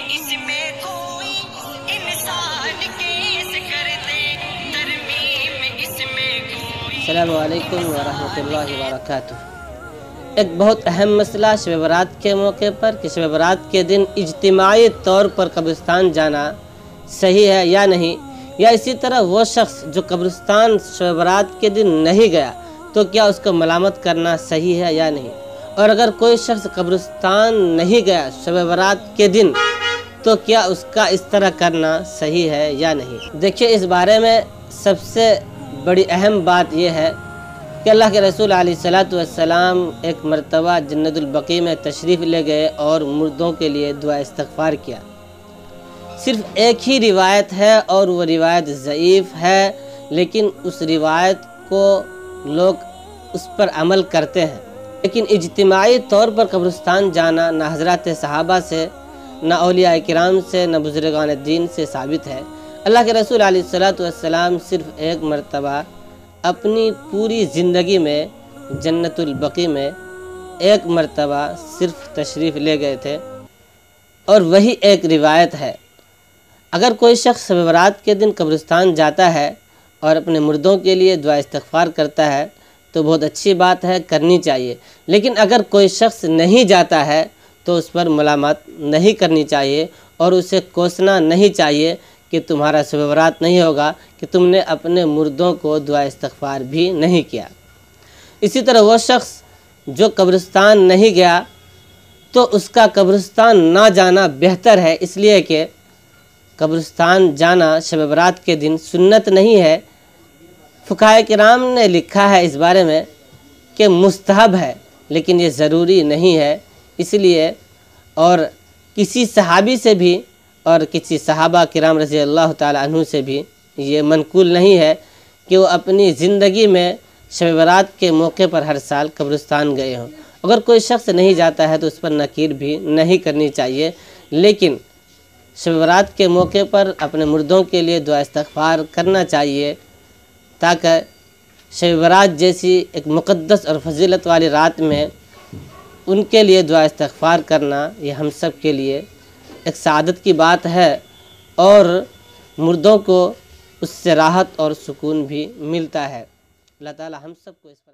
इसमें कोई इंसान केस कर दे, तरमीम इसमें कोई। अस्सलामु अलैकुम व रहमतुल्लाहि व बरकातुहू। एक बहुत अहम मसला शब बरात के मौके पर कि शब बरात के दिन इज्तिमाई तौर पर कब्रिस्तान जाना सही है या नहीं, या इसी तरह वो शख्स जो कब्रिस्तान शब बरात के दिन नहीं गया तो क्या उसको मलामत करना सही है या नहीं, और अगर कोई शख्स कब्रिस्तान नहीं गया शब बरात के दिन तो क्या उसका इस तरह करना सही है या नहीं। देखिए, इस बारे में सबसे बड़ी अहम बात यह है कि अल्लाह के रसूल अलैहिस्सलातु वस्सलाम एक मरतबा जन्नतुल बकी में तशरीफ़ ले गए और मुर्दों के लिए दुआ इस्तग़फ़ार किया। सिर्फ एक ही रिवायत है और वो रिवायत ज़ईफ़ है, लेकिन उस रिवायत को लोग उस पर अमल करते हैं। लेकिन इज्तिमाई तौर पर कब्रिस्तान जाना ना हज़रात सहाबा से, ना औलिया किराम से, ना बुज़ुर्गान दीन से साबित है। अल्लाह के रसूल अलैहिस्सलातु वस्सलाम सिर्फ एक मरतबा अपनी पूरी ज़िंदगी में जन्नतुल बकी में एक मरतबा सिर्फ तशरीफ़ ले गए थे, और वही एक रिवायत है। अगर कोई शख्स शब बरात के दिन कब्रिस्तान जाता है और अपने मुर्दों के लिए दुआ इस्तग़फ़ार करता है तो बहुत अच्छी बात है, करनी चाहिए। लेकिन अगर कोई शख्स नहीं जाता है तो उस पर मलामत नहीं करनी चाहिए और उसे कोसना नहीं चाहिए कि तुम्हारा शब बरात नहीं होगा कि तुमने अपने मुर्दों को दुआ इस्तग़फ़ार भी नहीं किया। इसी तरह वो शख्स जो कब्रिस्तान नहीं गया तो उसका कब्रिस्तान ना जाना बेहतर है, इसलिए कि कब्रिस्तान जाना शब बरात के दिन सुन्नत नहीं है। फ़ुक़हा किराम ने लिखा है इस बारे में कि मुस्तहब है, लेकिन ये ज़रूरी नहीं है। इसलिए और किसी सहाबी से भी और किसी सहाबा किराम रज़ी अल्लाह ताला अन्हु से भी ये मनकूल नहीं है कि वो अपनी ज़िंदगी में शब बरात के मौके पर हर साल कब्रिस्तान गए हों। अगर कोई शख्स नहीं जाता है तो उस पर नकीर भी नहीं करनी चाहिए, लेकिन शब बरात के मौके पर अपने मुर्दों के लिए दुआ इस्तग़फ़ार करना चाहिए, ताकि शब बरात जैसी एक मुक़द्दस और फजीलत वाली रात में उनके लिए दुआ इस्तग़फ़ार करना ये हम सब के लिए एक सआदत की बात है, और मुर्दों को उससे राहत और सुकून भी मिलता है। अल्लाह ताला हम सब को इस पर